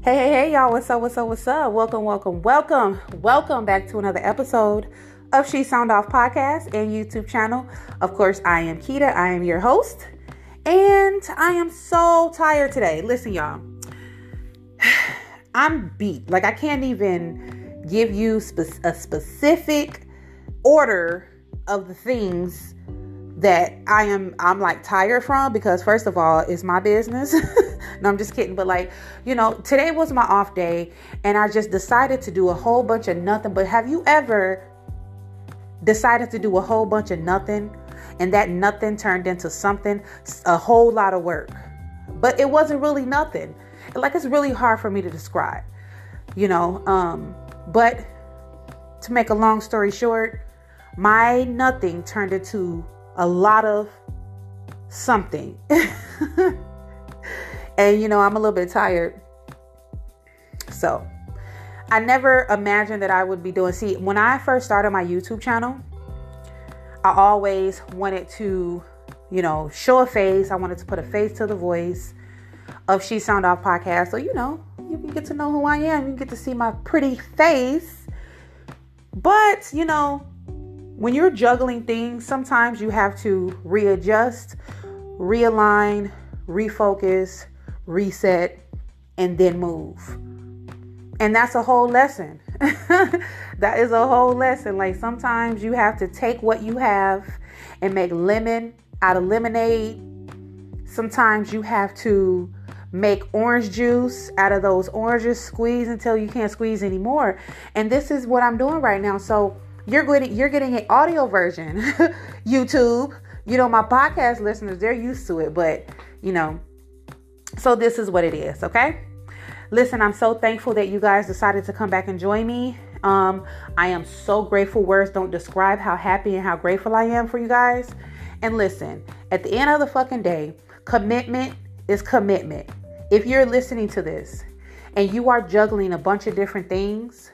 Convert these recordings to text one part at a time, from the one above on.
Hey, y'all. What's up? Welcome back to another episode of She Sound Off podcast and YouTube channel. Of course, I am Keita. I am your host. And I am so tired today. Listen, y'all. I'm beat. Like, I can't even give you a specific order of the things that I'm like tired from, because first of all, it's my business. No, I'm just kidding. But today was my off day and I just decided to do a whole bunch of nothing. But have you ever decided to do a whole bunch of nothing and that nothing turned into something, a whole lot of work, but it wasn't really nothing? Like, it's really hard for me to describe, but to make a long story short, my nothing turned into a lot of something. And I'm a little bit tired. So I never imagined that I would be doing. See, when I first started my YouTube channel, I always wanted to, show a face. I wanted to put a face to the voice of She Sound Off podcast. So, you can get to know who I am. You can get to see my pretty face. But, when you're juggling things, sometimes you have to readjust, realign, refocus, reset, and then move. And that's a whole lesson. That is a whole lesson. Like, sometimes you have to take what you have and make lemon out of lemonade. Sometimes you have to make orange juice out of those oranges, squeeze until you can't squeeze anymore. And this is what I'm doing right now. So you're getting an audio version. YouTube, my podcast listeners, they're used to it, but so this is what it is. Okay. Listen, I'm so thankful that you guys decided to come back and join me. I am so grateful. Words don't describe how happy and how grateful I am for you guys. And listen, at the end of the fucking day, commitment is commitment. If you're listening to this and you are juggling a bunch of different things,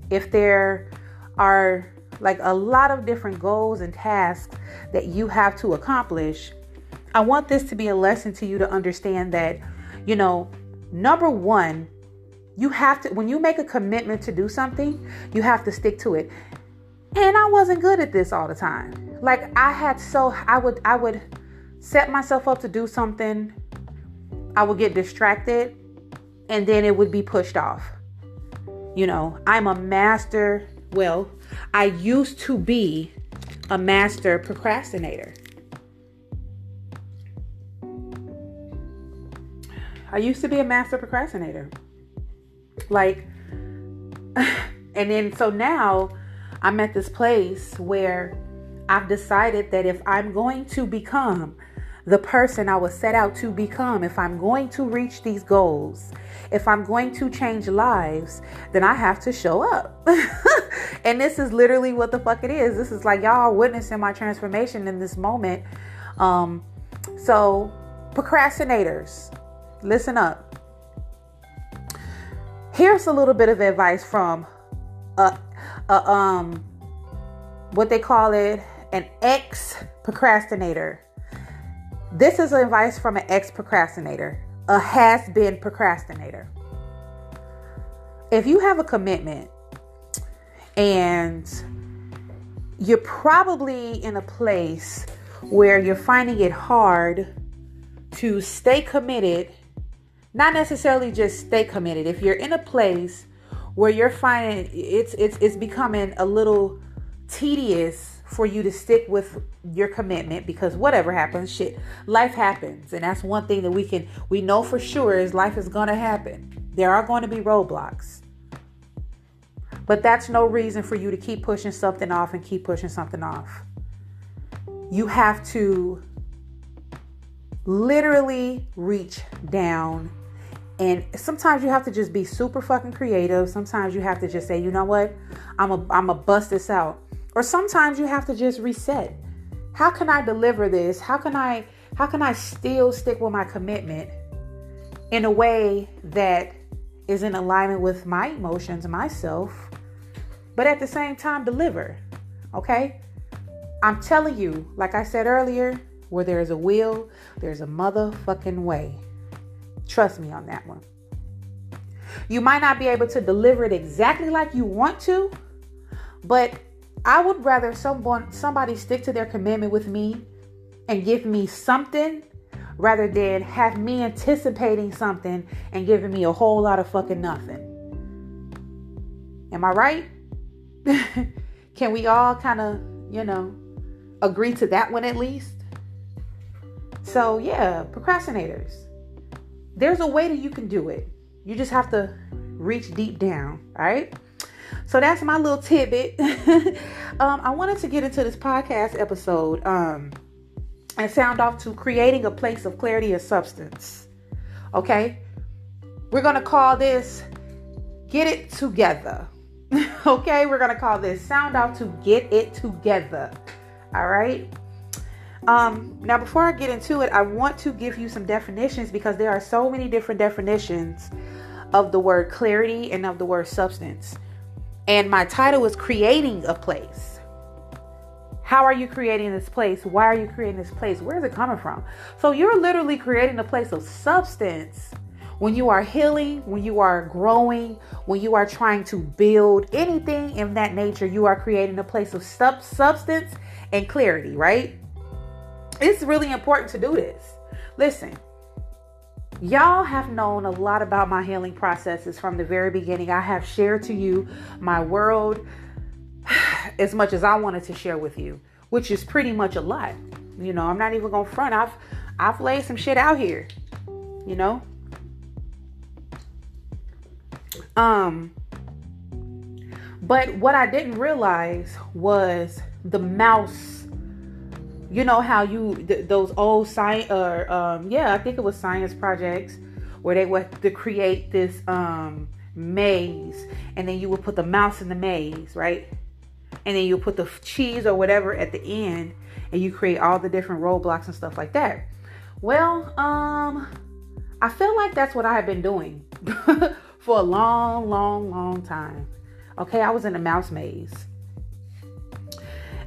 if there are like a lot of different goals and tasks that you have to accomplish, I want this to be a lesson to you to understand that, number one, you have to, when you make a commitment to do something, you have to stick to it. And I wasn't good at this all the time. Like, I would set myself up to do something. I would get distracted and then it would be pushed off. I'm a master. Well, I used to be a master procrastinator. Like, and then so now I'm at this place where I've decided that if I'm going to become the person I was set out to become, if I'm going to reach these goals, if I'm going to change lives, then I have to show up. And this is literally what the fuck it is. This is like, y'all are witnessing my transformation in this moment. So procrastinators, listen up. Here's a little bit of advice from what they call it, an ex-procrastinator. This is advice from an ex-procrastinator, a has-been procrastinator. If you have a commitment and you're probably in a place where you're finding it hard to stay committed, not necessarily just stay committed. If you're in a place where you're finding it's becoming a little tedious for you to stick with your commitment, because whatever happens, life happens. And that's one thing that we know for sure is life is going to happen. There are going to be roadblocks. But that's no reason for you to keep pushing something off and keep pushing something off. You have to literally reach down. And sometimes you have to just be super fucking creative. Sometimes you have to just say, you know what? I'm a bust this out. Or sometimes you have to just reset. How can I deliver this? How can I still stick with my commitment in a way that is in alignment with my emotions, myself, but at the same time deliver? Okay? I'm telling you, like I said earlier, where there's a will, there's a motherfucking way. Trust me on that one. You might not be able to deliver it exactly like you want to, but I would rather somebody stick to their commitment with me and give me something rather than have me anticipating something and giving me a whole lot of fucking nothing. Am I right? Can we all kind of, agree to that one at least? So yeah, procrastinators. There's a way that you can do it. You just have to reach deep down, all right? So that's my little tidbit. I wanted to get into this podcast episode and sound off to creating a place of clarity and substance. Okay? We're going to call this Get It Together. Okay? We're going to call this sound off to Get It Together. All right? Now, before I get into it, I want to give you some definitions because there are so many different definitions of the word clarity and of the word substance. And my title is Creating a Place. How are you creating this place? Why are you creating this place? Where is it coming from? So you're literally creating a place of substance when you are healing, when you are growing, when you are trying to build anything in that nature. You are creating a place of substance and clarity, right? It's really important to do this. Listen, y'all have known a lot about my healing processes from the very beginning. I have shared to you my world as much as I wanted to share with you, which is pretty much a lot. I'm not even gonna front. I've laid some shit out here, But what I didn't realize was the mouse. You know how those old science, I think it was science projects where they would to create this maze, and then you would put the mouse in the maze, right? And then you put the cheese or whatever at the end, and you create all the different roadblocks and stuff like that. Well, I feel like that's what I have been doing for a long time. Okay, I was in a mouse maze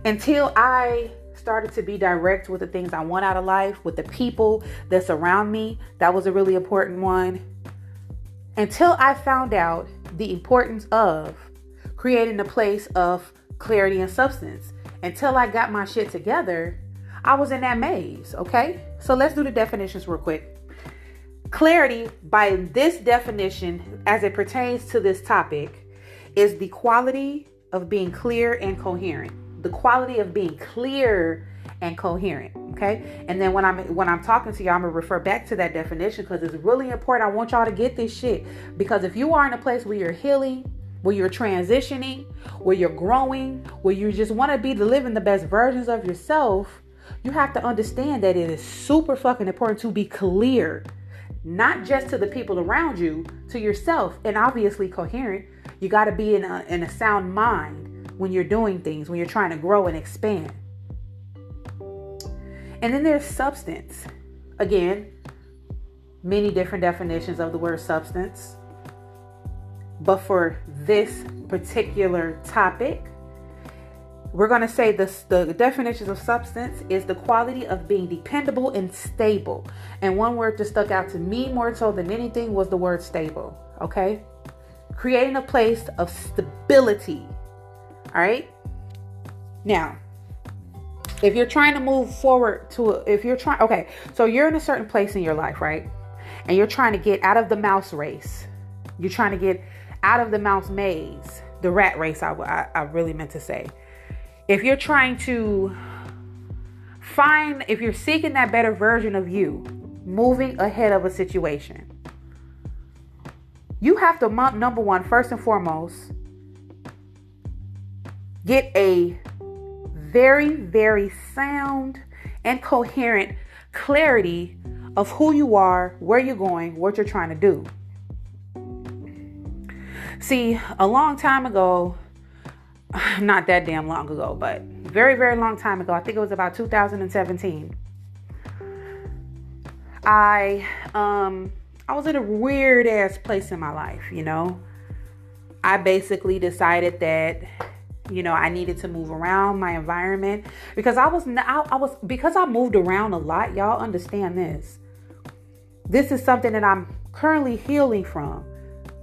until I started to be direct with the things I want out of life, with the people that surround me. That was a really important one. Until I found out the importance of creating a place of clarity and substance. Until I got my shit together, I was in that maze, okay? So let's do the definitions real quick. Clarity, by this definition, as it pertains to this topic, is the quality of being clear and coherent. The quality of being clear and coherent, okay? And then when I'm talking to y'all, I'm gonna refer back to that definition because it's really important. I want y'all to get this shit, because if you are in a place where you're healing, where you're transitioning, where you're growing, where you just want to be living the best versions of yourself, you have to understand that it is super fucking important to be clear, not just to the people around you, to yourself, and obviously coherent. You got to be in a sound mind when you're doing things, when you're trying to grow and expand. And then there's substance. Again, many different definitions of the word substance. But for this particular topic, we're going to say the definitions of substance is the quality of being dependable and stable. And one word that stuck out to me more so than anything was the word stable. Okay? Creating a place of stability. All right. Now, if you're trying to move forward so you're in a certain place in your life, right? And you're trying to get out of the mouse race. You're trying to get out of the mouse maze, the rat race, I really meant to say. If you're trying to if you're seeking that better version of you, moving ahead of a situation, you have to, number one, first and foremost, get a very, very sound and coherent clarity of who you are, where you're going, what you're trying to do. See, a long time ago, not that damn long ago, but very, very long time ago, I think it was about 2017, I was in a weird ass place in my life, I basically decided that I needed to move around my environment because because I moved around a lot. Y'all understand this. This is something that I'm currently healing from.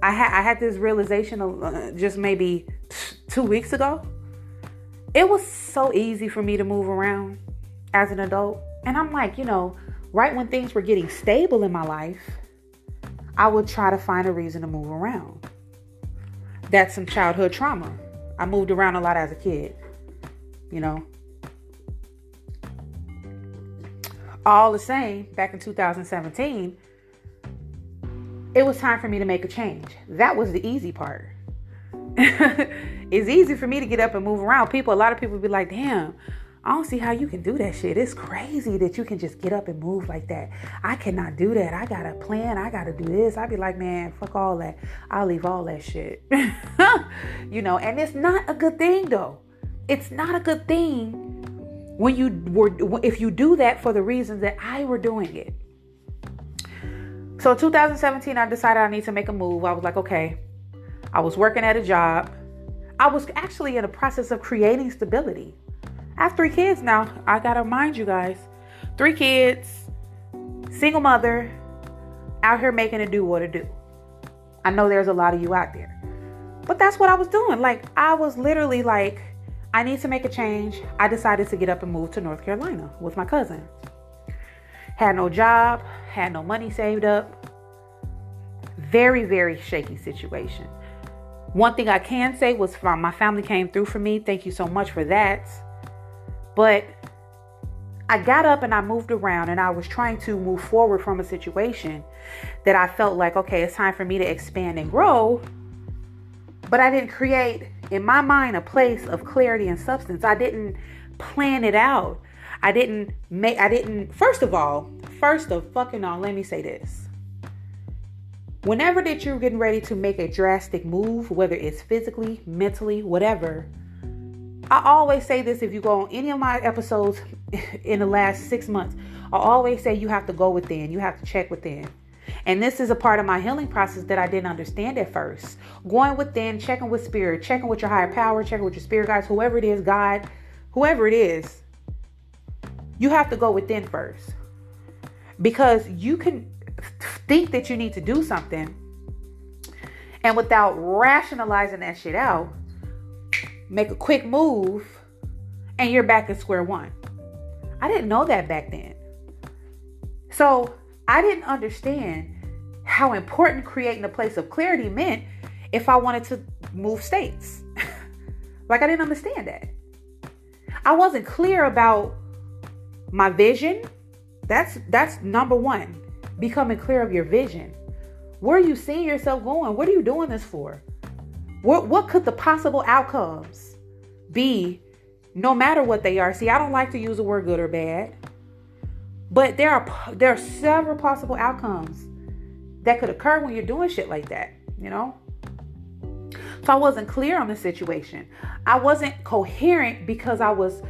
I had this realization just maybe 2 weeks ago. It was so easy for me to move around as an adult. And I'm like, right when things were getting stable in my life, I would try to find a reason to move around. That's some childhood trauma. I moved around a lot as a kid, All the same, back in 2017, it was time for me to make a change. That was the easy part. It's easy for me to get up and move around. A lot of people be like, damn, I don't see how you can do that shit. It's crazy that you can just get up and move like that. I cannot do that. I got to plan. I got to do this. I'd be like, man, fuck all that. I'll leave all that shit. And it's not a good thing though. It's not a good thing if you do that for the reasons that I were doing it. So 2017, I decided I need to make a move. I was like, okay, I was working at a job. I was actually in the process of creating stability. I have 3 kids now. I got to remind you guys, 3 kids, single mother, out here making it do what it do. I know there's a lot of you out there, but that's what I was doing. Like, I was literally like, I need to make a change. I decided to get up and move to North Carolina with my cousin. Had no job, had no money saved up. Very, very shaky situation. One thing I can say was my family came through for me. Thank you so much for that. But I got up and I moved around and I was trying to move forward from a situation that I felt like, okay, it's time for me to expand and grow. But I didn't create in my mind a place of clarity and substance. I didn't plan it out. First of fucking all, let me say this. Whenever that you're getting ready to make a drastic move, whether it's physically, mentally, whatever, I always say this. If you go on any of my episodes in the last 6 months, I always say you have to go within. You have to check within. And this is a part of my healing process that I didn't understand at first. Going within, checking with spirit, checking with your higher power, checking with your spirit guides, whoever it is, God, whoever it is, you have to go within first. Because you can think that you need to do something, and without rationalizing that shit out, make a quick move, and you're back at square one. I didn't know that back then. So I didn't understand how important creating a place of clarity meant if I wanted to move states. Like, I didn't understand that. I wasn't clear about my vision. That's number one. Becoming clear of your vision. Where are you seeing yourself going? What are you doing this for? What could the possible outcomes be, no matter what they are? See, I don't like to use the word good or bad, but there are several possible outcomes that could occur when you're doing shit like that, So I wasn't clear on the situation. I wasn't coherent because I was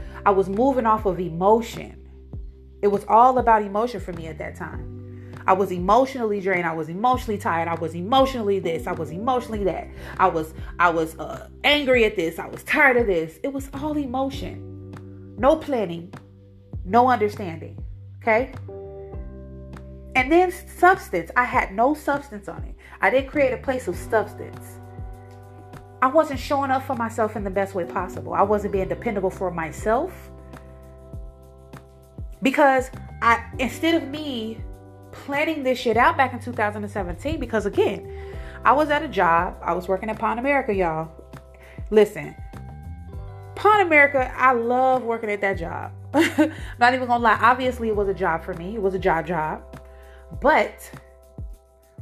moving off of emotion. It was all about emotion for me at that time. I was emotionally drained. I was emotionally tired. I was emotionally this. I was emotionally that. I was angry at this. I was tired of this. It was all emotion. No planning. No understanding. Okay? And then substance. I had no substance on it. I didn't create a place of substance. I wasn't showing up for myself in the best way possible. I wasn't being dependable for myself. Because instead of me planning this shit out back in 2017, because again, I was at a job. I was working at Pawn America, y'all. Listen, Pawn America, I love working at that job. Not even gonna lie. Obviously, it was a job for me. It was a job. But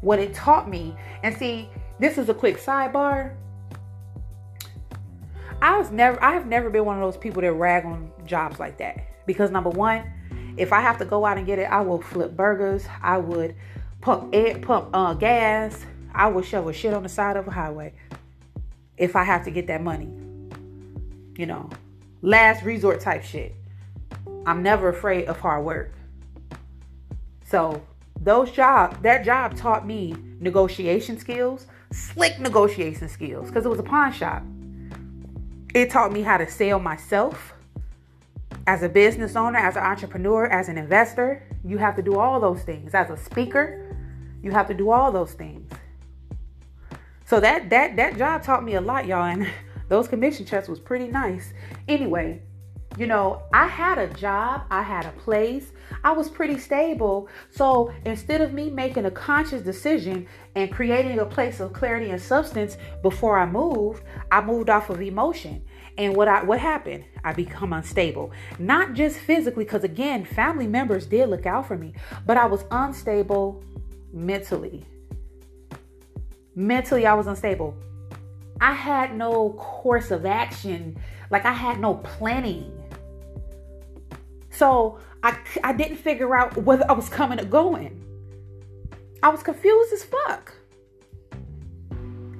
what it taught me, and see, this is a quick sidebar. I have never been one of those people that rag on jobs like that. Because number one, if I have to go out and get it, I will flip burgers. I would pump gas. I would shovel shit on the side of a highway if I have to get that money. Last resort type shit. I'm never afraid of hard work. So that job taught me negotiation skills, slick negotiation skills, because it was a pawn shop. It taught me how to sell myself. As a business owner, as an entrepreneur, as an investor, you have to do all those things. As a speaker, you have to do all those things. So that job taught me a lot, y'all. And those commission checks was pretty nice. Anyway, you know, I had a job, I had a place, I was pretty stable. So instead of me making a conscious decision and creating a place of clarity and substance before I moved off of emotion. And what happened? I become unstable. Not just physically, because again, family members did look out for me, but I was unstable mentally. Mentally, I was unstable. I had no course of action. Like, I had no planning. So I didn't figure out whether I was coming or going. I was confused as fuck.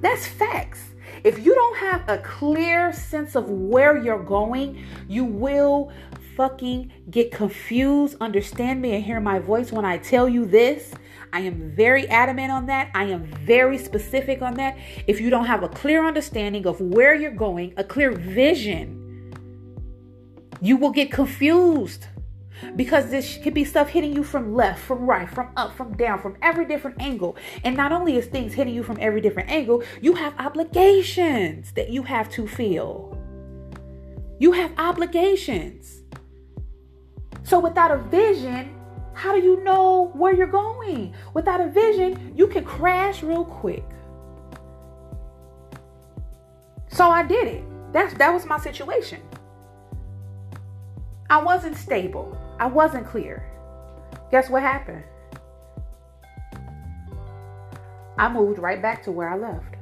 That's facts. If you don't have a clear sense of where you're going, you will fucking get confused. Understand me and hear my voice when I tell you this. I am very adamant on that. I am very specific on that. If you don't have a clear understanding of where you're going, a clear vision, you will get confused. Because this could be stuff hitting you from left, from right, from up, from down, from every different angle. And not only is things hitting you from every different angle, you have obligations that you have to fill. You have obligations. So without a vision, how do you know where you're going? Without a vision, you can crash real quick. So I did it. That was my situation. I wasn't stable. I wasn't clear. Guess what happened? I moved right back to where I left.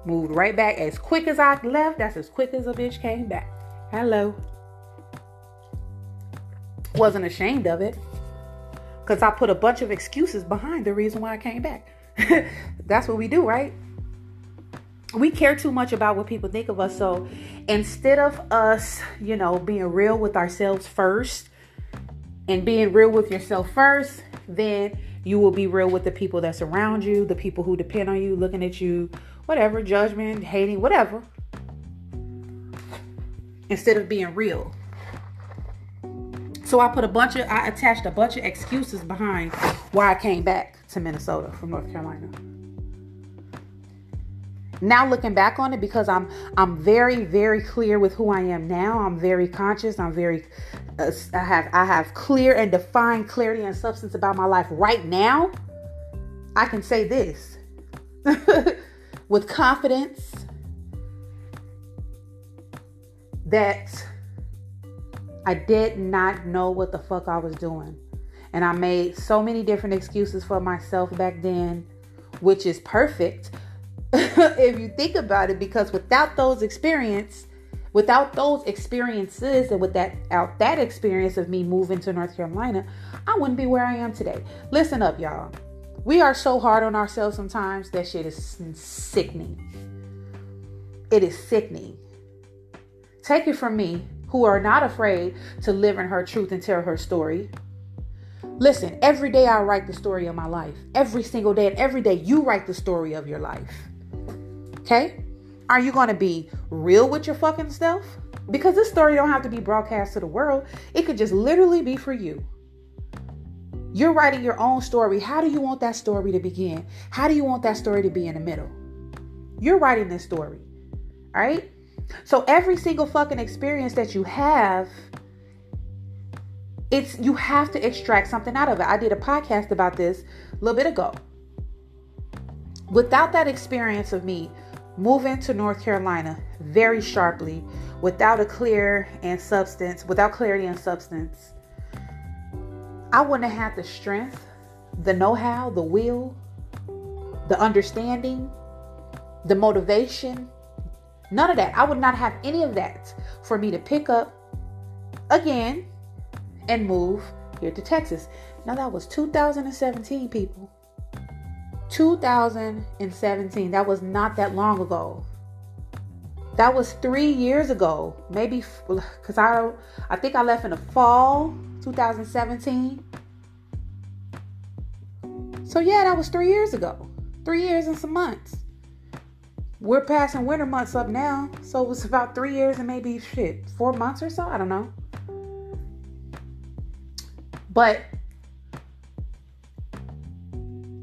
Moved right back. As quick as I left, that's as quick as a bitch came back. Hello. Wasn't ashamed of it, because I put a bunch of excuses behind the reason why I came back. That's what we do, right? We care too much about what people think of us. So instead of us, being real with ourselves first and being real with yourself first, then you will be real with the people that surround you, the people who depend on you, looking at you, whatever, judgment, hating, whatever. Instead of being real. So I attached a bunch of excuses behind why I came back to Minnesota from North Carolina. Now looking back on it, because I'm very, very clear with who I am now. I'm very conscious. I have clear and defined clarity and substance about my life right now. I can say this with confidence that I did not know what the fuck I was doing. And I made so many different excuses for myself back then, which is perfect. If you think about it, because without those experiences and without that experience of me moving to North Carolina, I wouldn't be where I am today. Listen up, y'all. We are so hard on ourselves sometimes. That shit is sickening. It is sickening. Take it from me, who are not afraid to live in her truth and tell her story. Listen, every day I write the story of my life. Every single day, and every day you write the story of your life. Okay? Are you going to be real with your fucking self? Because this story don't have to be broadcast to the world. It could just literally be for you. You're writing your own story. How do you want that story to begin? How do you want that story to be in the middle? You're writing this story. All right? So every single fucking experience that you have, you have to extract something out of it. I did a podcast about this a little bit ago. Without that experience of me moving to North Carolina very sharply, without clarity and substance, I wouldn't have had the strength, the know-how, the will, the understanding, the motivation. None of that. I would not have any of that for me to pick up again and move here to Texas. Now that was 2017, people. 2017. That was not that long ago. That was 3 years ago. Maybe, because I think I left in the fall 2017. So yeah, that was 3 years ago. 3 years and some months. We're passing winter months up now. So it was about 3 years and maybe 4 months or so. I don't know. But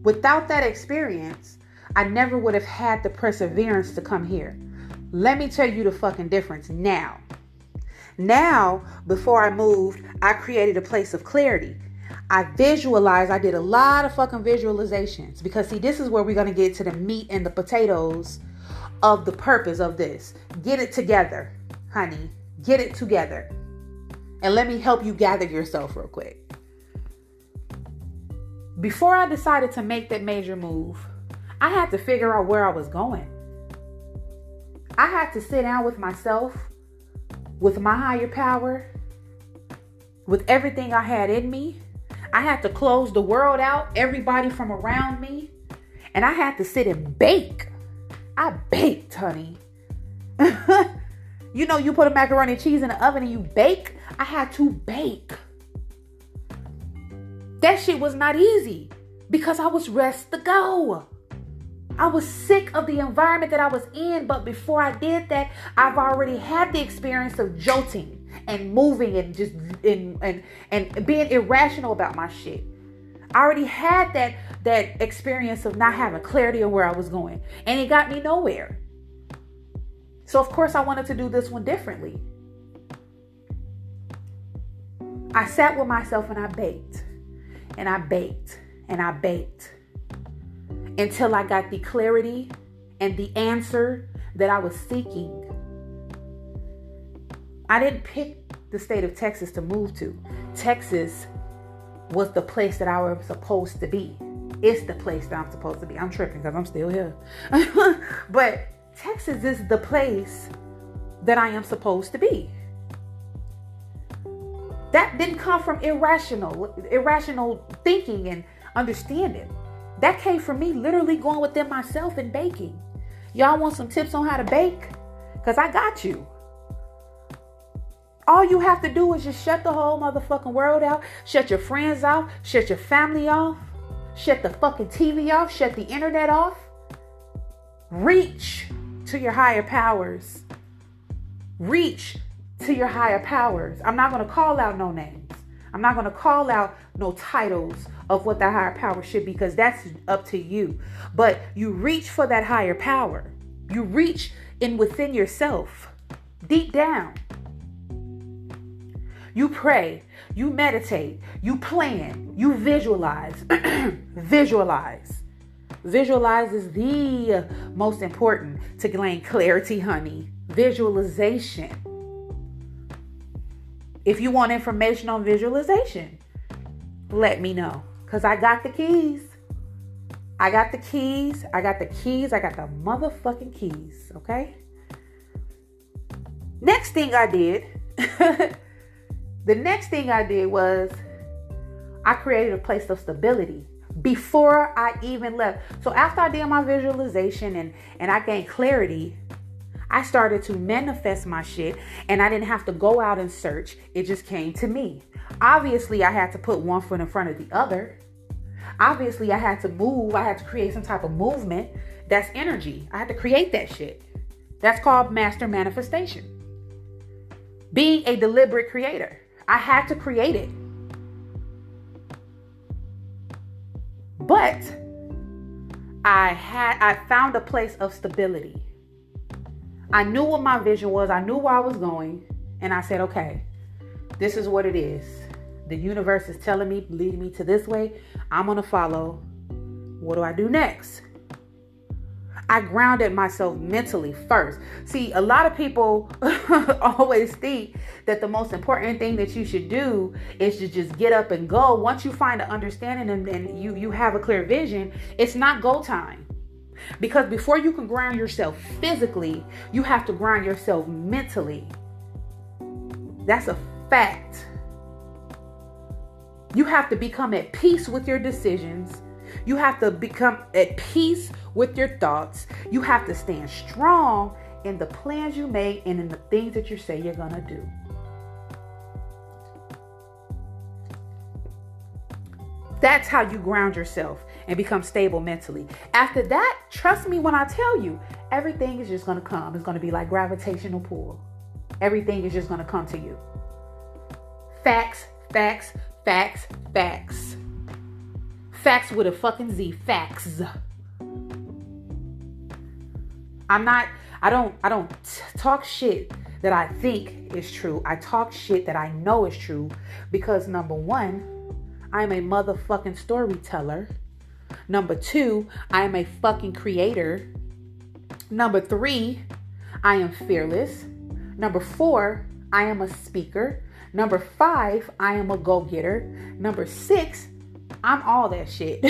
Without that experience, I never would have had the perseverance to come here. Let me tell you the fucking difference now. Now, before I moved, I created a place of clarity. I visualized. I did a lot of fucking visualizations because, see, this is where we're going to get to the meat and the potatoes of the purpose of this. Get it together, honey. Get it together. And let me help you gather yourself real quick. Before I decided to make that major move, I had to figure out where I was going. I had to sit down with myself, with my higher power, with everything I had in me. I had to close the world out, everybody from around me, and I had to sit and bake. I baked, honey. You know, you put a macaroni and cheese in the oven and you bake. I had to bake. That shit was not easy because I was ready to go. I was sick of the environment that I was in, but before I did that, I've already had the experience of jolting and moving and just and being irrational about my shit. I already had that experience of not having clarity of where I was going, and it got me nowhere. So of course I wanted to do this one differently. I sat with myself and I baked, and I baked, and I baked until I got the clarity and the answer that I was seeking. I didn't pick the state of Texas to move to. Texas was the place that I was supposed to be. It's the place that I'm supposed to be. I'm tripping because I'm still here. But Texas is the place that I am supposed to be. That didn't come from irrational thinking and understanding. That came from me literally going within myself and baking. Y'all want some tips on how to bake? Because I got you. All you have to do is just shut the whole motherfucking world out. Shut your friends off. Shut your family off. Shut the fucking TV off. Shut the internet off. Reach to your higher powers. Reach to your higher powers. I'm not going to call out no names. I'm not going to call out no titles of what the higher power should be, because that's up to you. But you reach for that higher power. You reach in within yourself, deep down. You pray, you meditate, you plan, you visualize. Visualize. Visualize is the most important to gain clarity, honey. Visualization. If you want information on visualization, let me know. Because I got the keys. I got the keys. I got the keys. I got the motherfucking keys. Okay? Next thing I did. The next thing I did was I created a place of stability before I even left. So after I did my visualization and I gained clarity, I started to manifest my shit, and I didn't have to go out and search. It just came to me. Obviously, I had to put one foot in front of the other. Obviously, I had to move. I had to create some type of movement. That's energy. I had to create that shit. That's called master manifestation. Being a deliberate creator. I had to create it. But I found a place of stability. I knew what my vision was. I knew where I was going. And I said, okay, this is what it is. The universe is telling me, leading me to this way. I'm going to follow. What do I do next? I grounded myself mentally first. See, a lot of people always think that the most important thing that you should do is to just get up and go. Once you find an understanding and you have a clear vision, it's not go time. Because before you can ground yourself physically, you have to ground yourself mentally. That's a fact. You have to become at peace with your decisions. You have to become at peace with your thoughts. You have to stand strong in the plans you make and in the things that you say you're going to do. That's how you ground yourself and become stable mentally. After that, trust me when I tell you, everything is just going to come. It's going to be like gravitational pull. Everything is just going to come to you. Facts, facts, facts, facts. Facts with a fucking Z. Facts. I don't talk shit that I think is true. I talk shit that I know is true because number one, I'm a motherfucking storyteller. Number two, I am a fucking creator. Number three, I am fearless. Number four, I am a speaker. Number five, I am a go-getter. Number six, I'm all that shit.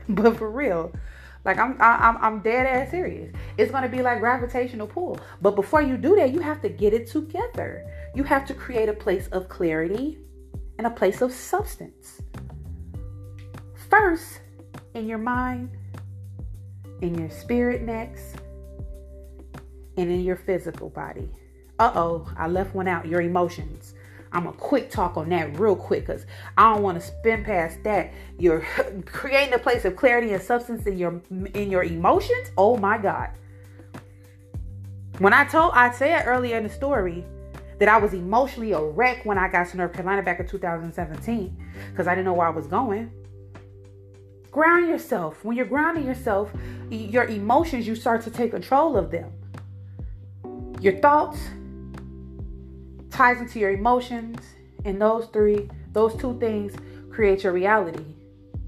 But for real, like I'm dead ass serious. It's gonna be like gravitational pull. But before you do that, you have to get it together. You have to create a place of clarity and a place of substance. First, in your mind, in your spirit next, and in your physical body. I left one out, your emotions. I'm a quick talk on that real quick because I don't want to spin past that. You're creating a place of clarity and substance in your emotions. Oh my God. I said earlier in the story that I was emotionally a wreck when I got to North Carolina back in 2017 because I didn't know where I was going. Ground yourself. When you're grounding yourself, your emotions, you start to take control of them. Your thoughts ties into your emotions, and those two things create your reality,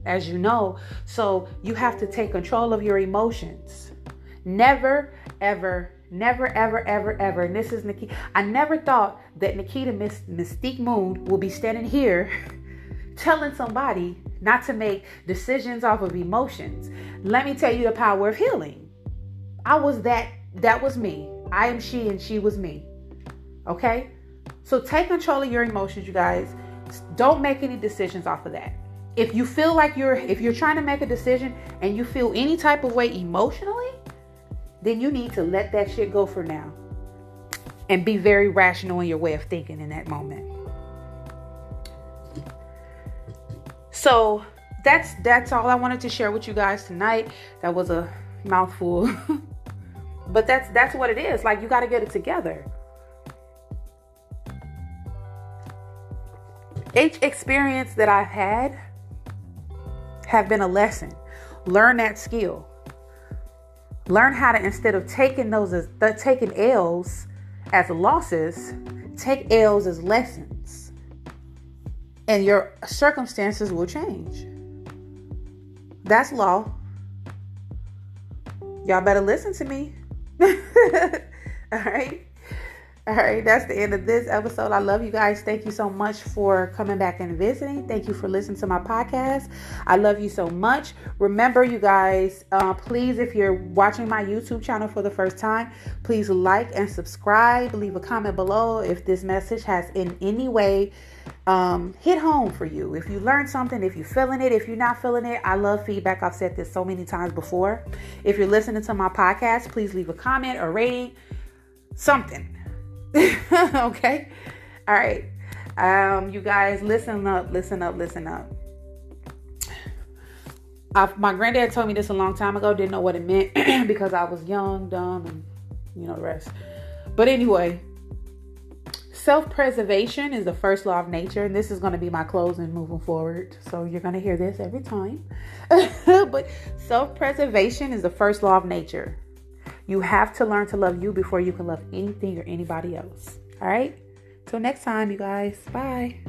as you know. So you have to take control of your emotions. Never, ever, and this is Nikita. I never thought that Nikita Mystique Moon will be standing here telling somebody not to make decisions off of emotions. Let me tell you the power of healing. That was me. I am she and she was me. Okay? So take control of your emotions, you guys. Don't make any decisions off of that. If you feel like if you're trying to make a decision and you feel any type of way emotionally, then you need to let that shit go for now. And be very rational in your way of thinking in that moment. So that's all I wanted to share with you guys tonight. That was a mouthful. But that's what it is. Like, you got to get it together. Each experience that I've had have been a lesson. Learn that skill. Learn how to, instead of taking taking L's as losses, take L's as lessons. And your circumstances will change. That's law. Y'all better listen to me. All right, that's the end of this episode. I love you guys. Thank you so much for coming back and visiting. Thank you for listening to my podcast. I love you so much. Remember, you guys, please, if you're watching my YouTube channel for the first time, please like and subscribe. Leave a comment below if this message has in any way hit home for you. If you learned something, if you're feeling it, if you're not feeling it, I love feedback. I've said this so many times before. If you're listening to my podcast, please leave a comment or rating, something. Okay. All right. You guys, listen up. My granddad told me this a long time ago. Didn't know what it meant because I was young, dumb, and the rest. But anyway, self-preservation is the first law of nature. And this is going to be my closing moving forward. So you're going to hear this every time. But self-preservation is the first law of nature. You have to learn to love you before you can love anything or anybody else. All right? Till next time, you guys. Bye.